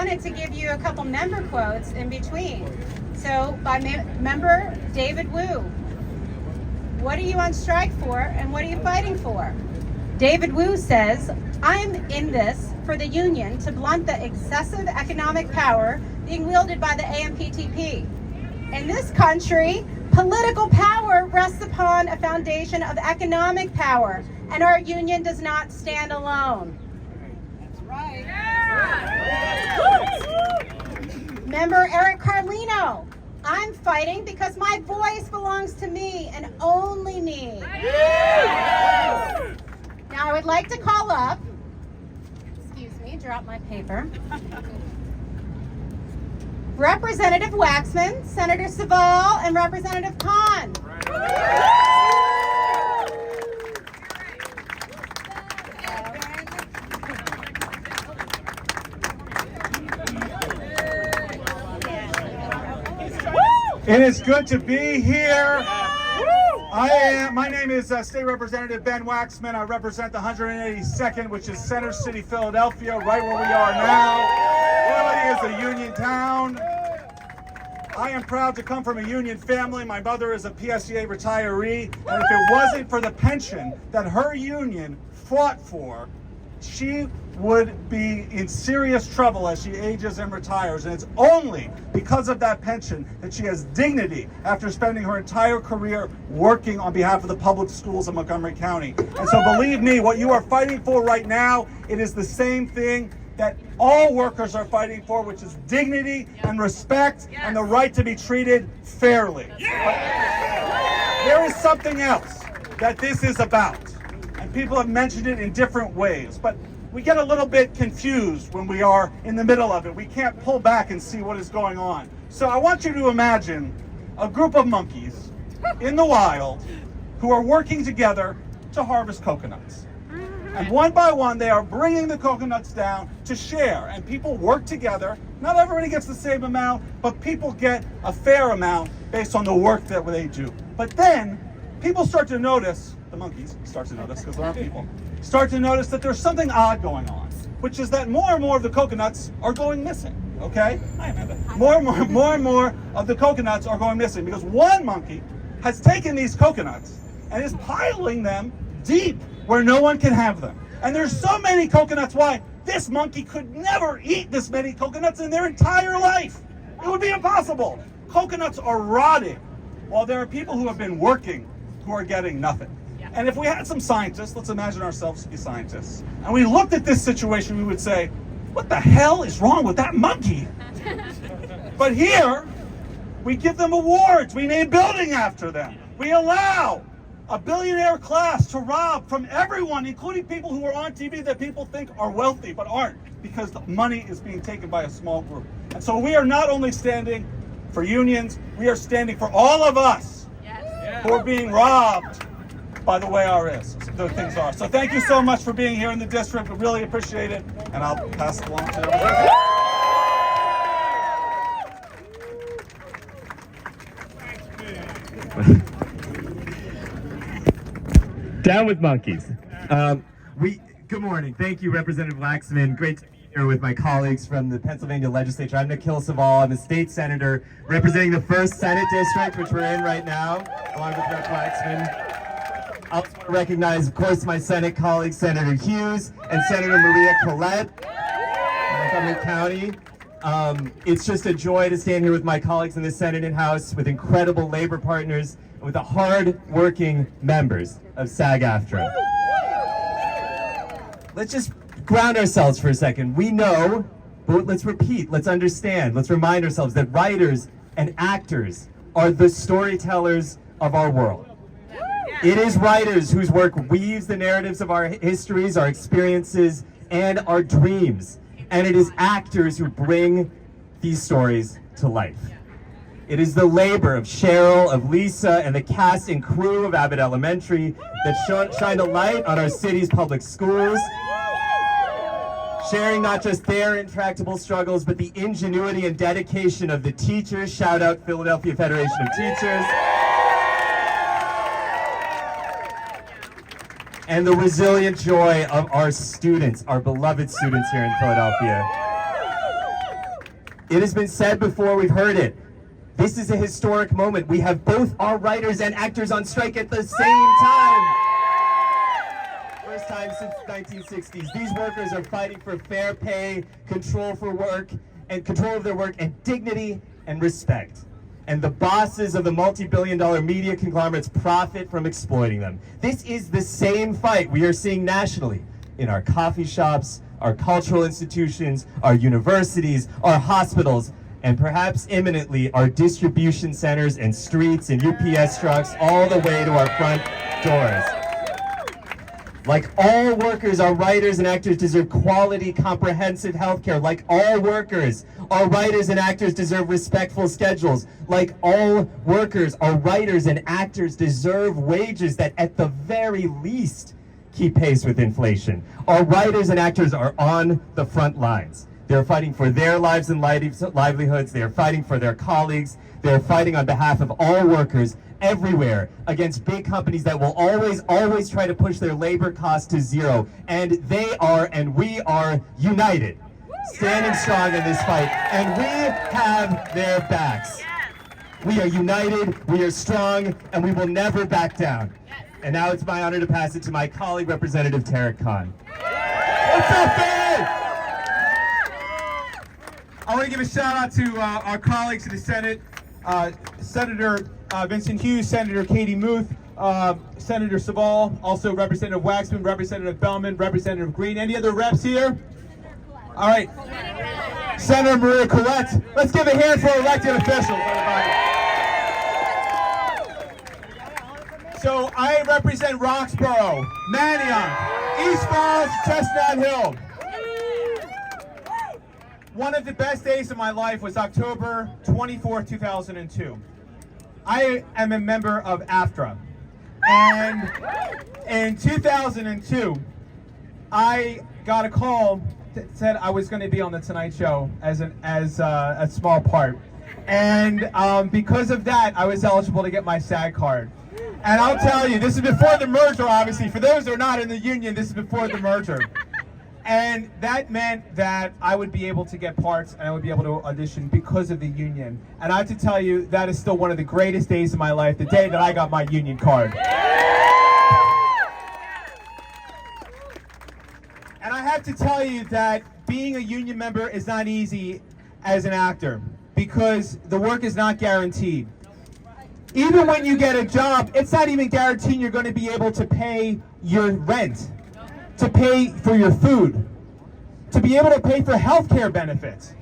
wanted to give you a couple member quotes in between. So by member David Wu, what are you on strike for and what are you fighting for? David Wu says, I'm in this for the union to blunt the excessive economic power being wielded by the AMPTP. In this country, political power rests upon a foundation of economic power, and our union does not stand alone. That's right. Yeah. Member Eric Carlino, I'm fighting because my voice belongs to me and only me. Yeah. Now I would like to call up, excuse me, drop my paper. Representative Waxman, Senator Saval, and Representative Khan. It is good to be here. My name is State Representative Ben Waxman. I represent the 182nd, which is Center City, Philadelphia, right where we are now. Philly is a union town. I am proud to come from a union family. My mother is a PSEA retiree, and if it wasn't for the pension that her union fought for, she would be in serious trouble as she ages and retires. And it's only because of that pension that she has dignity after spending her entire career working on behalf of the public schools of Montgomery County. And so believe me, what you are fighting for right now, it is the same thing that all workers are fighting for, which is dignity and respect and the right to be treated fairly. But there is something else that this is about, and people have mentioned it in different ways, but we get a little bit confused when we are in the middle of it. We can't pull back and see what is going on. So I want you to imagine a group of monkeys in the wild who are working together to harvest coconuts. And one by one, they are bringing the coconuts down to share. And people work together. Not everybody gets the same amount, but people get a fair amount based on the work that they do. But then, people start to notice, the monkeys start to notice, because they're not people, start to notice that there's something odd going on, which is that more and more of the coconuts are going missing, okay? Hi, Amanda. More and more of the coconuts are going missing because one monkey has taken these coconuts and is piling them deep where no one can have them. And there's so many coconuts, why? This monkey could never eat this many coconuts in their entire life. It would be impossible. Coconuts are rotting, while there are people who have been working who are getting nothing. And if we had some scientists, let's imagine ourselves to be scientists, and we looked at this situation, we would say, what the hell is wrong with that monkey? But here, we give them awards, we name building after them. We allow a billionaire class to rob from everyone, including people who are on TV that people think are wealthy, but aren't, because the money is being taken by a small group. And so we are not only standing for unions, we are standing for all of us who are being robbed by the way the things are. So thank you so much for being here in the district. We really appreciate it. And I'll pass it along to everybody. Down with monkeys. Good morning. Thank you, Representative Waxman. Great to be here with my colleagues from the Pennsylvania legislature. I'm Nikhil Saval. I'm a state senator representing the 1st Senate District, which we're in right now, along with Rep. Waxman. I also want to recognize, of course, my Senate colleagues, Senator Hughes and Senator Maria Collette from Montgomery County. It's just a joy to stand here with my colleagues in the Senate and House, with incredible labor partners, and with the hard-working members of SAG-AFTRA. Let's just ground ourselves for a second. We know, but let's repeat, let's understand, let's remind ourselves that writers and actors are the storytellers of our world. It is writers whose work weaves the narratives of our histories, our experiences, and our dreams. And it is actors who bring these stories to life. It is the labor of Cheryl, of Lisa, and the cast and crew of Abbott Elementary that shine a light on our city's public schools, sharing not just their intractable struggles, but the ingenuity and dedication of the teachers. Shout out Philadelphia Federation of Teachers. And the resilient joy of our students, our beloved students here in Philadelphia. It has been said before, we've heard it. This is a historic moment. We have both our writers and actors on strike at the same time. First time since the 1960s. These workers are fighting for fair pay, control for work, and control of their work, and dignity and respect. And the bosses of the multi-billion-dollar media conglomerates profit from exploiting them. This is the same fight we are seeing nationally in our coffee shops, our cultural institutions, our universities, our hospitals, and perhaps imminently our distribution centers and streets and UPS trucks all the way to our front doors. Like all workers, our writers and actors deserve quality, comprehensive health care. Like all workers, our writers and actors deserve respectful schedules. Like all workers, our writers and actors deserve wages that at the very least keep pace with inflation. Our writers and actors are on the front lines. They're fighting for their lives and livelihoods. They're fighting for their colleagues. They're fighting on behalf of all workers everywhere against big companies that will always try to push their labor costs to zero. And they are, and we are united, standing strong in this fight. And we have their backs. We are united, we are strong, and we will never back down. And now it's my honor to pass it to my colleague, Representative Tariq Khan. What's up, man? I want to give a shout out to our colleagues in the Senate, Senator Vincent Hughes, Senator Katie Muth, Senator Saval, also Representative Waxman, Representative Bellman, Representative Green. Any other reps here? All right. Senator Maria Collette. Let's give a hand for elected officials, everybody. So I represent Roxborough, Manayunk, East Falls, Chestnut Hill. One of the best days of my life was October 24, 2002. I am a member of AFTRA. And in 2002, I got a call that said I was going to be on The Tonight Show as a small part. And because of that, I was eligible to get my SAG card. And I'll tell you, this is before the merger, obviously. For those who are not in the union, this is before the merger. And that meant that I would be able to get parts and I would be able to audition because of the union. And I have to tell you, that is still one of the greatest days of my life, the day that I got my union card. And I have to tell you that being a union member is not easy as an actor because the work is not guaranteed. Even when you get a job, it's not even guaranteed you're going to be able to pay your rent, to pay for your food, to be able to pay for health care benefits.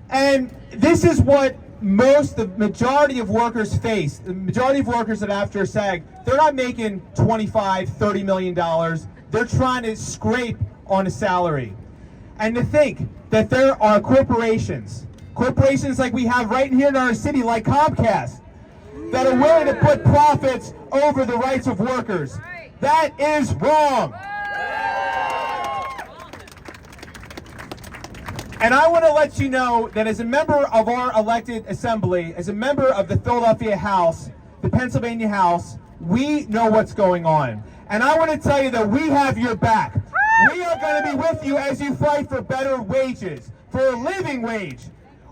And this is what the majority of workers face. The majority of workers at AFTRA SAG, they're not making $25, $30 million. They're trying to scrape on a salary. And to think that there are corporations like we have right here in our city, like Comcast, that are willing to put profits over the rights of workers. That is wrong. And I want to let you know that as a member of our elected assembly, as a member of the Philadelphia House, the Pennsylvania House, we know what's going on. And I want to tell you that we have your back. We are going to be with you as you fight for better wages, for a living wage.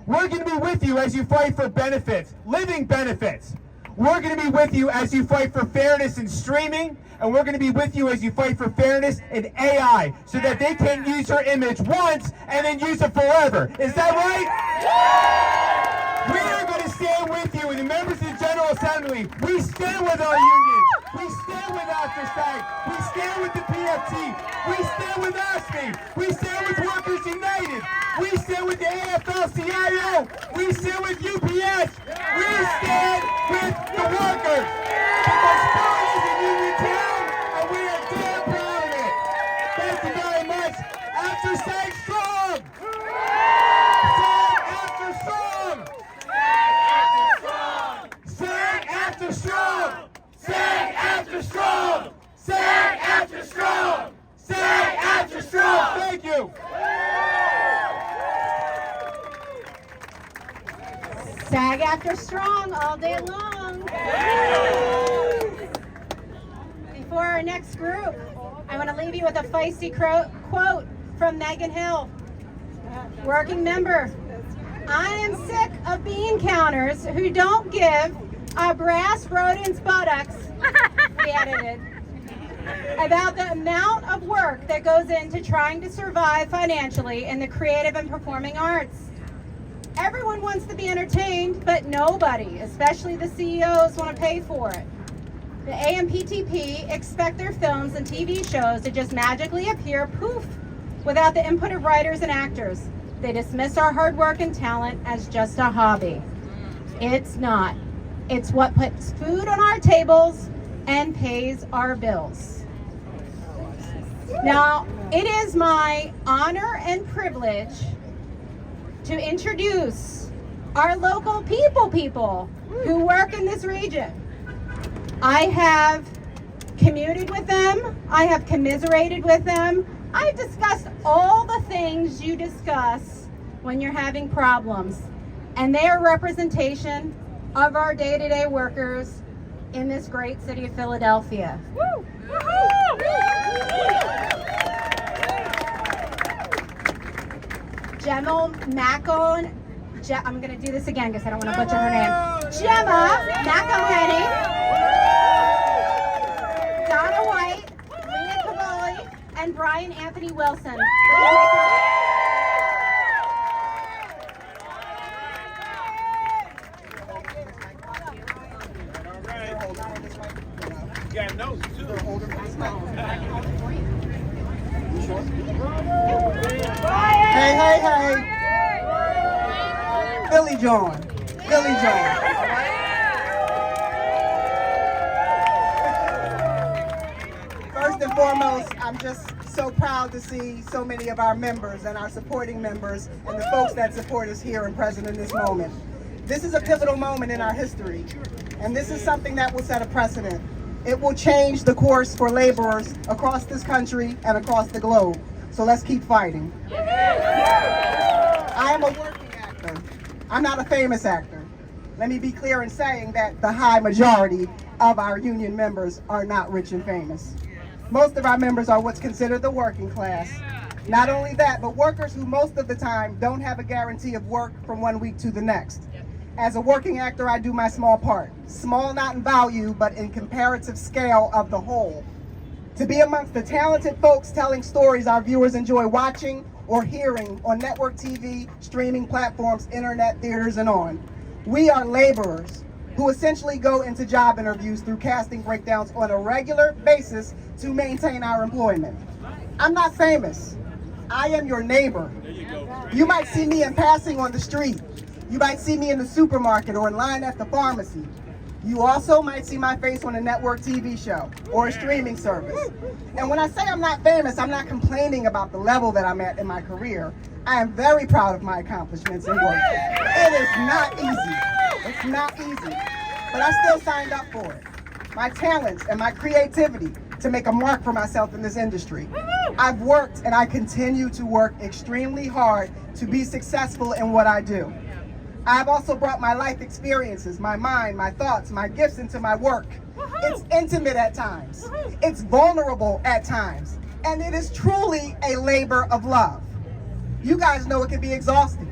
We're going to be with you as you fight for benefits, living benefits. We're going to be with you as you fight for fairness in streaming, and we're going to be with you as you fight for fairness in AI, so that they can use your image once and then use it forever. Is that right? We are going to stand with you, and the members of the General Assembly, we stand with our unions. We stand with AFTRA SAG. We stand with the PFT. We stand with ASME. We stand with Workers United. We stand with the AFL-CIO. We stand with UPS. We stand with the workers. Because Philly is a union town, and we are damn proud of it. Thank you very much. AFTRA SAG strong. SAG AFTRA strong. SAG AFTRA strong. SAG AFTRA strong. SAG AFTRA strong. SAG AFTRA strong. Thank you. SAG AFTRA strong all day long. Before our next group, I want to leave you with a feisty quote from Megan Hill, working member. I am sick of bean counters who don't give a brass rodent's buttocks, we edited, about the amount of work that goes into trying to survive financially in the creative and performing arts. Everyone wants to be entertained, but nobody, especially the CEOs, want to pay for it. The AMPTP expect their films and TV shows to just magically appear, poof, without the input of writers and actors. They dismiss our hard work and talent as just a hobby. It's not. It's what puts food on our tables and pays our bills. Now, it is my honor and privilege to introduce our local people who work in this region. I have commuted with them. I have commiserated with them. I've discussed all the things you discuss when you're having problems. And they are representation of our day-to-day workers in this great city of Philadelphia. Woo! Gemma McElhenney, I'm going to do this again because I don't want to butcher her name. Gemma McElhenney, Donna White, Leah Cavoli, and Brian Anthony Wilson. Got notes too. Hey. Billy John. First and foremost, I'm just so proud to see so many of our members and our supporting members and the folks that support us here and present in this moment. This is a pivotal moment in our history, and this is something that will set a precedent. It will change the course for laborers across this country and across the globe. So let's keep fighting. I am a working actor. I'm not a famous actor. Let me be clear in saying that the high majority of our union members are not rich and famous. Most of our members are what's considered the working class. Not only that, but workers who most of the time don't have a guarantee of work from one week to the next. As a working actor, I do my small part. Small not in value, but in comparative scale of the whole. To be amongst the talented folks telling stories our viewers enjoy watching or hearing on network TV, streaming platforms, internet, theaters, and on. We are laborers who essentially go into job interviews through casting breakdowns on a regular basis to maintain our employment. I'm not famous. I am your neighbor. You might see me in passing on the street. You might see me in the supermarket or in line at the pharmacy. You also might see my face on a network TV show or a streaming service. And when I say I'm not famous, I'm not complaining about the level that I'm at in my career. I am very proud of my accomplishments and work. It is not easy. It's not easy. But I still signed up for it. My talents and my creativity to make a mark for myself in this industry. I've worked and I continue to work extremely hard to be successful in what I do. I've also brought my life experiences, my mind, my thoughts, my gifts into my work. It's intimate at times. It's vulnerable at times. And it is truly a labor of love. You guys know it can be exhausting.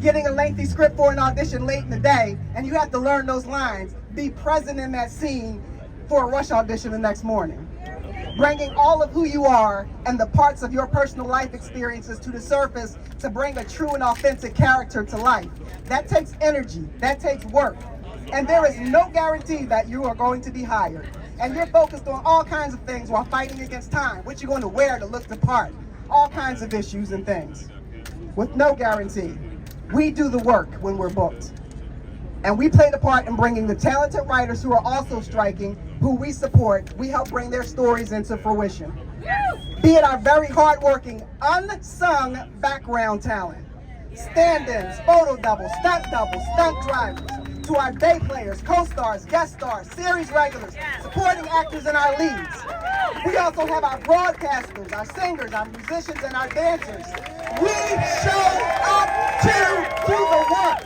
Getting a lengthy script for an audition late in the day, and you have to learn those lines, be present in that scene for a rush audition the next morning. Bringing all of who you are and the parts of your personal life experiences to the surface to bring a true and authentic character to life. That takes energy, that takes work. And there is no guarantee that you are going to be hired. And you're focused on all kinds of things while fighting against time, what you're going to wear to look the part, all kinds of issues and things. With no guarantee. We do the work when we're booked. And we play the part in bringing the talented writers who are also striking, who we support. We help bring their stories into fruition. Be it our very hardworking, unsung background talent, stand-ins, photo doubles, stunt drivers, to our day players, co-stars, guest stars, series regulars, supporting actors and our leads. We also have our broadcasters, our singers, our musicians, and our dancers. We show up to do the work.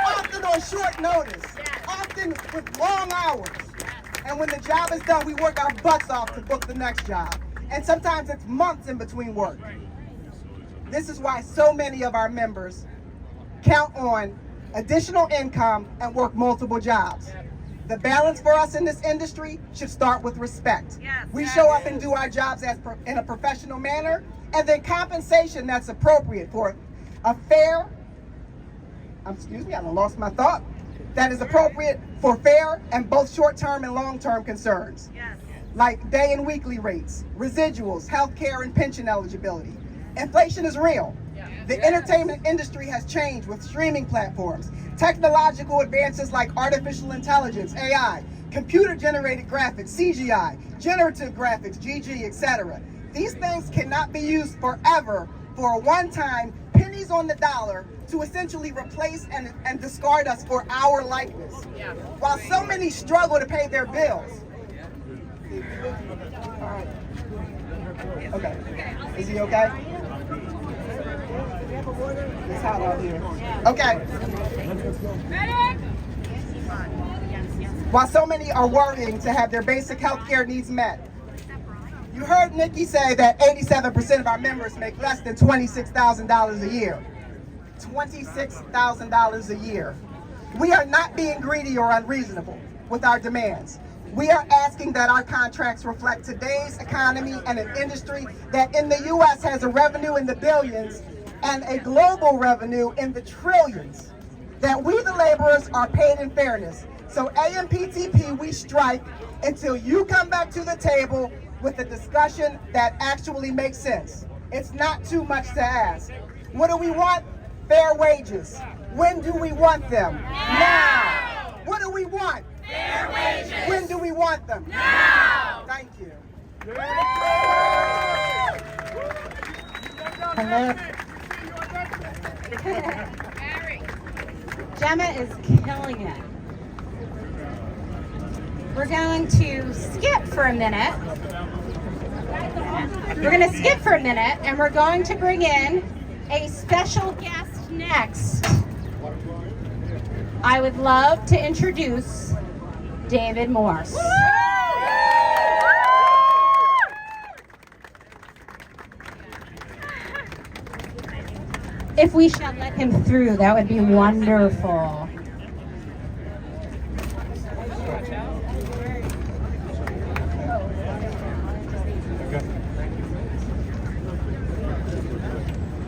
Often on short notice, often with long hours. And when the job is done, we work our butts off to book the next job. And sometimes it's months in between work. This is why so many of our members count on additional income, and work multiple jobs. The balance for us in this industry should start with respect. We show up and do our jobs in a professional manner, and then compensation that's appropriate for a fair, excuse me, I done lost my thought, that is appropriate for fair and both short-term and long-term concerns. Like day and weekly rates, residuals, healthcare, and pension eligibility. Inflation is real. The entertainment industry has changed with streaming platforms, technological advances like artificial intelligence, AI, computer-generated graphics, CGI, generative graphics, GG, etc. These things cannot be used forever for a one-time, pennies on the dollar to essentially replace and discard us for our likeness. While so many struggle to pay their bills. All right. Okay. Is he okay? It's hot out here. Okay. While so many are worrying to have their basic health care needs met, you heard Nikki say that 87% of our members make less than $26,000 a year. $26,000 a year. We are not being greedy or unreasonable with our demands. We are asking that our contracts reflect today's economy and an industry that in the U.S. has a revenue in the billions and a global revenue in the trillions. That we, the laborers, are paid in fairness. So AMPTP, we strike until you come back to the table with a discussion that actually makes sense. It's not too much to ask. What do we want? Fair wages. When do we want them? Now. What do we want? Fair wages. When do we want them? Now. Thank you. Hello. Gemma is killing it. We're going to skip for a minute. We're going to skip for a minute, and we're going to bring in a special guest next. I would love to introduce David Morse. If we shall let him through, that would be wonderful.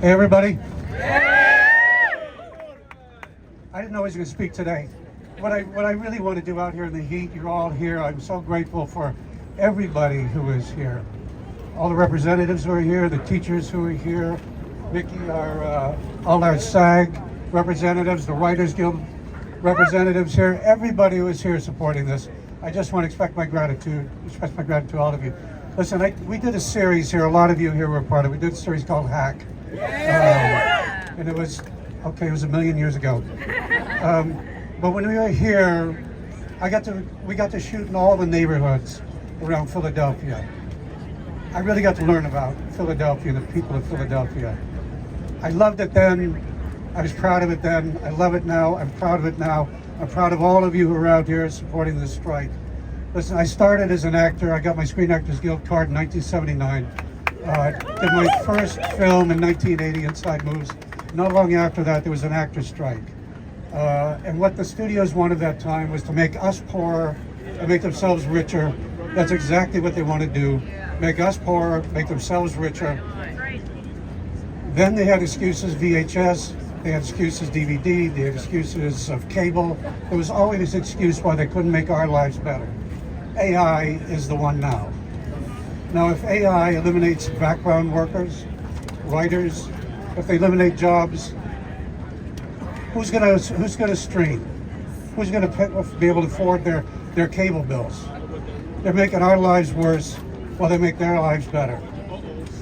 Hey everybody. I didn't know I was going to speak today. What I really want to do out here in the heat, you're all here. I'm so grateful for everybody who is here. All the representatives who are here, the teachers who are here, Mickey, all our SAG representatives, the Writers Guild representatives here, everybody who is here supporting this. I just want to express my gratitude to all of you. Listen, we did a series here, a lot of you here were part of it. We did a series called Hack. And it was a million years ago. But when we were here, we got to shoot in all the neighborhoods around Philadelphia. I really got to learn about Philadelphia and the people of Philadelphia. I loved it then. I was proud of it then. I love it now. I'm proud of it now. I'm proud of all of you who are out here supporting this strike. Listen, I started as an actor. I got my Screen Actors Guild card in 1979. Did my first film in 1980, Inside Moves. Not long after that, there was an actor strike. And what the studios wanted that time was to make us poorer and make themselves richer. That's exactly what they want to do. Make us poorer, make themselves richer. Then they had excuses, VHS, they had excuses, DVD, they had excuses of cable. There was always an excuse why they couldn't make our lives better. AI is the one now. Now, if AI eliminates background workers, writers, if they eliminate jobs, who's gonna stream? Who's gonna be able to afford their cable bills? They're making our lives worse while they make their lives better.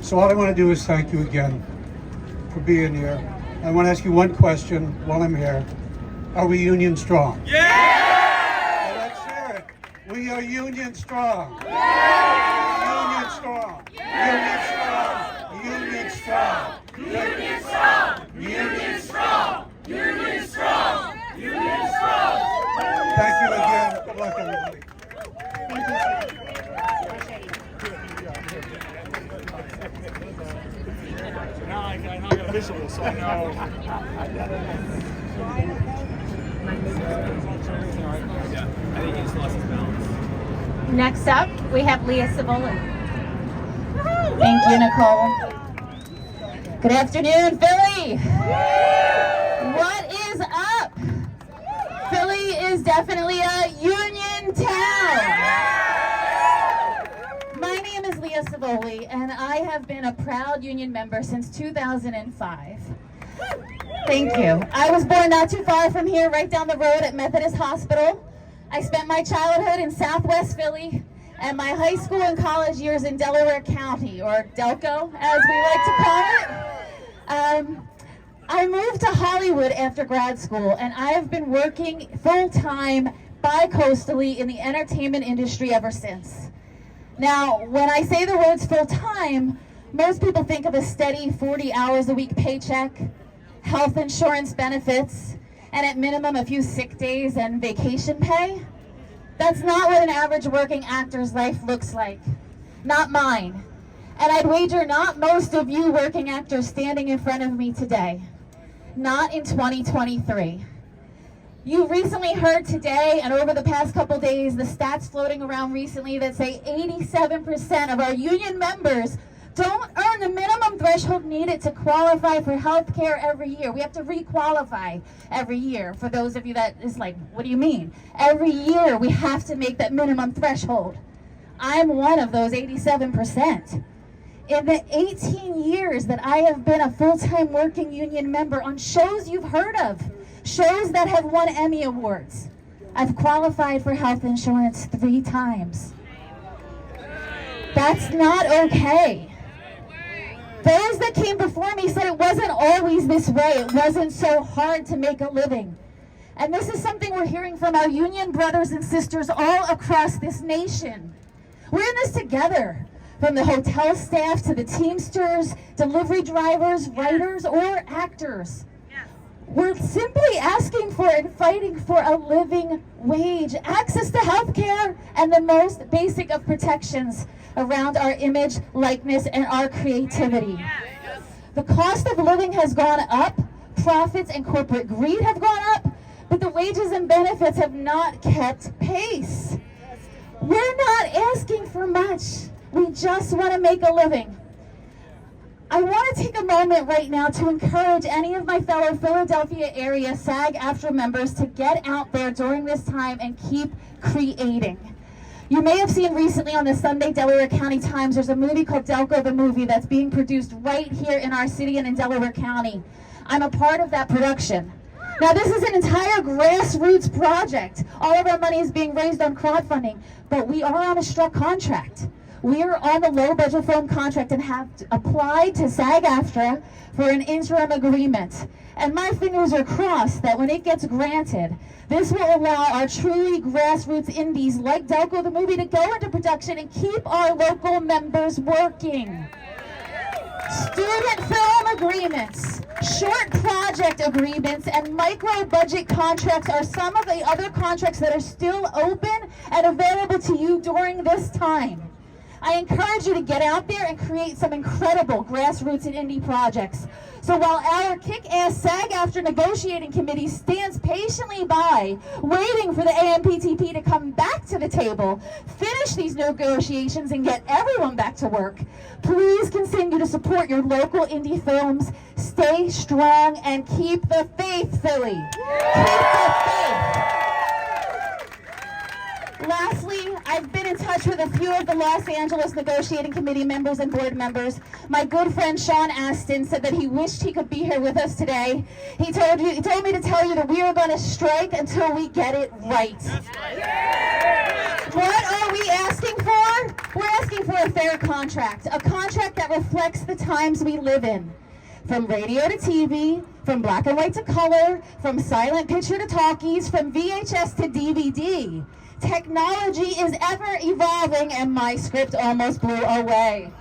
So all I want to do is thank you again for being here. I want to ask you one question while I'm here. Are we union strong? Yeah! Let's hear it. We are union strong. Yeah! Union strong. Yeah! Union strong. Union strong. Union strong. Union strong. Union strong. Union strong. Thank you again. Good luck, everybody. Now I got visual, so I know. Next up, we have Leah Savoli. Thank you, Nicole. Good afternoon, Philly. What is up? Philly is definitely a union town. My name is Leah Savoli, and I have been a proud union member since 2005. Thank you. I was born not too far from here, right down the road at Methodist Hospital. I spent my childhood in Southwest Philly and my high school and college years in Delaware County, or Delco, as we like to call it. I moved to Hollywood after grad school, and I have been working full-time bi-coastally in the entertainment industry ever since. Now, when I say the words full-time, most people think of a steady 40 hours a week paycheck, health insurance benefits, and at minimum a few sick days and vacation pay. That's not what an average working actor's life looks like. Not mine. And I'd wager not most of you working actors standing in front of me today. Not in 2023. You recently heard today and over the past couple days the stats floating around recently that say 87% of our union members don't earn the minimum threshold needed to qualify for health care every year. We have to re-qualify every year. For those of you that is like, what do you mean? Every year we have to make that minimum threshold. I'm one of those 87%. In the 18 years that I have been a full-time working union member on shows you've heard of, shows that have won Emmy Awards, I've qualified for health insurance 3 times. That's not okay. Those that came before me said it wasn't always this way. It wasn't so hard to make a living. And this is something we're hearing from our union brothers and sisters all across this nation. We're in this together, from the hotel staff to the Teamsters, delivery drivers, writers, or actors. We're simply asking for and fighting for a living wage, access to health care, and the most basic of protections around our image, likeness, and our creativity. The cost of living has gone up, profits and corporate greed have gone up, but the wages and benefits have not kept pace. We're not asking for much. We just want to make a living. I want to take a moment right now to encourage any of my fellow Philadelphia area SAG-AFTRA members to get out there during this time and keep creating. You may have seen recently on the Sunday Delaware County Times, there's a movie called Delco the Movie that's being produced right here in our city and in Delaware County. I'm a part of that production. Now this is an entire grassroots project. All of our money is being raised on crowdfunding, but we are on a struck contract. We are on the low budget film contract and have applied to SAG-AFTRA for an interim agreement. And my fingers are crossed that when it gets granted, this will allow our truly grassroots indies like Delco the Movie to go into production and keep our local members working. Student film agreements, short project agreements, and micro-budget contracts are some of the other contracts that are still open and available to you during this time. I encourage you to get out there and create some incredible grassroots and indie projects. So while our kick-ass SAG-AFTRA negotiating committee stands patiently by, waiting for the AMPTP to come back to the table, finish these negotiations, and get everyone back to work, please continue to support your local indie films. Stay strong and keep the faith, Philly. Keep the faith. Lastly, I've been in touch with a few of the Los Angeles negotiating committee members and board members. My good friend Sean Astin said that he wished he could be here with us today. He told me to tell you that we are going to strike until we get it right. What are we asking for? We're asking for a fair contract, a contract that reflects the times we live in. From radio to TV, from black and white to color, from silent picture to talkies, from VHS to DVD. Technology is ever evolving, and my script almost blew away.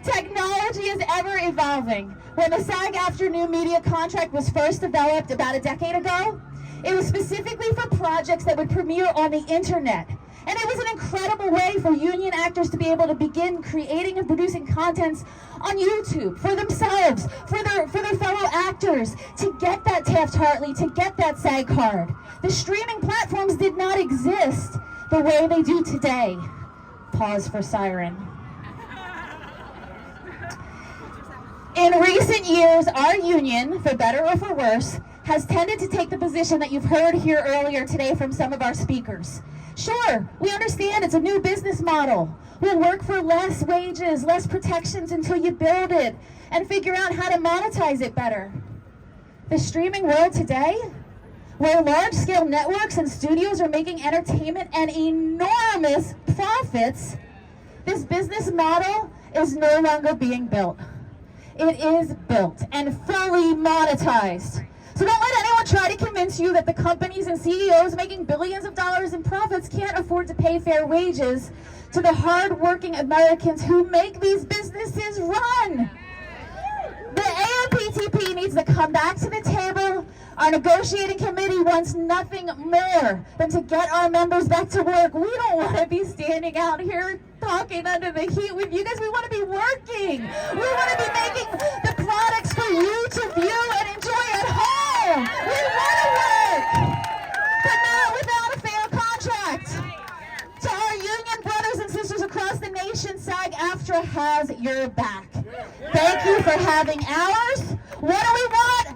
Technology is ever evolving. When the SAG-AFTRA new media contract was first developed about a decade ago, it was specifically for projects that would premiere on the internet. And it was an incredible way for union actors to be able to begin creating and producing contents on YouTube for themselves, for their fellow actors, to get that Taft-Hartley, to get that SAG card. The streaming platforms did not exist the way they do today. Pause for siren. In recent years, our union, for better or for worse, has tended to take the position that you've heard here earlier today from some of our speakers. Sure, we understand it's a new business model. We'll work for less wages, less protections until you build it and figure out how to monetize it better. The streaming world today, where large-scale networks and studios are making entertainment and enormous profits, this business model is no longer being built. It is built and fully monetized. So don't let anyone try to convince you that the companies and CEOs making billions of dollars in profits can't afford to pay fair wages to the hard-working Americans who make these businesses run. The AMPTP needs to come back to the table. Our negotiating committee wants nothing more than to get our members back to work. We don't want to be standing out here talking under the heat with you guys. We want to be working. We want to be making the products for you to view and enjoy at home. We want to work, but not without a fair contract. To our union brothers and sisters across the nation, SAG-AFTRA has your back. Thank you for having ours. What do we want?